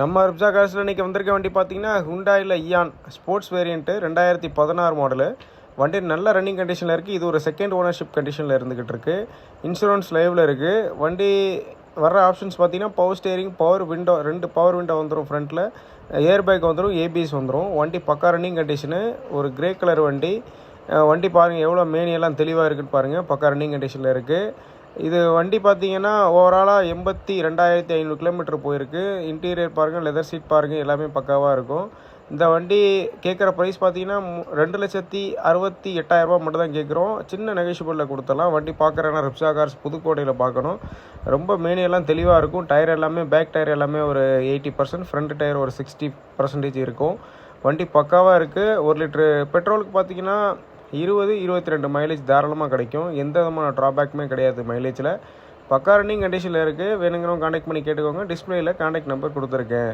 நம்ம ரிப்ஸா கார்ஸில் இன்றைக்கி வந்திருக்க வண்டி பார்த்தீங்கன்னா ஹுண்டாயில் இயான் ஸ்போர்ட்ஸ் வேரியண்ட்டு 2016 மாடலு. வண்டி நல்ல ரன்னிங் கண்டிஷனில் இருக்குது. இது ஒரு செகண்ட் ஓனர்ஷிப் கண்டிஷனில் இருந்துக்கிட்டு இருக்குது. இன்சூரன்ஸ் லைவில் இருக்குது. வண்டி வர்ற ஆப்ஷன்ஸ் பார்த்தீங்கன்னா power steering, power window, 2 power window வந்துடும். ஃப்ரண்ட்டில் ஏர் பேக் வந்துடும், ஏபிஎஸ் வந்துடும். வண்டி பக்கா ரன்னிங் கண்டிஷனு. ஒரு கிரே கலர் வண்டி. வண்டி பாருங்கள் எவ்வளோ மேனியெல்லாம் தெளிவாக இருக்குன்னு பாருங்கள். பக்கா ரன்னிங் கண்டிஷனில் இருக்குது. இது வண்டி பார்த்தீங்கன்னா ஓவராலாக 82,500 கிலோமீட்டர் போயிருக்கு. இன்டீரியர் பாருங்கள், லெதர் சீட் பாருங்கள், எல்லாமே பக்காவாக இருக்கும். இந்த வண்டி கேட்குற ப்ரைஸ் பார்த்தீங்கன்னா 2,68,000 மட்டும் தான் கேட்குறோம். சின்ன நெகோஷியபிளில் கொடுத்துடலாம். வண்டி பார்க்குறேன்னா ரிப்ஸா கார்ஸ் புதுக்கோட்டையில் பார்க்கணும். ரொம்ப மேனியெல்லாம் தெளிவாக இருக்கும். டயர் எல்லாமே பேக் டயர் எல்லாமே ஒரு 80%, ஃப்ரண்ட் டயர் ஒரு 60% இருக்கும். வண்டி பக்காவாக இருக்குது. 1 லிட்ரு பெட்ரோலுக்கு பார்த்தீங்கன்னா 20-22 மைலேஜ் தாராளமாக கிடைக்கும். எந்த விதமான ட்ராபேக்குமே கிடையாது மைலேஜில். பக்கா ரன்னிங் கண்டிஷனில் இருக்குது. வேணுங்கிறவங்க கான்டாக்ட் பண்ணி கேட்டுக்கோங்க. டிஸ்பிளேயில் கான்டாக்ட் நம்பர் கொடுத்துருக்கேன்.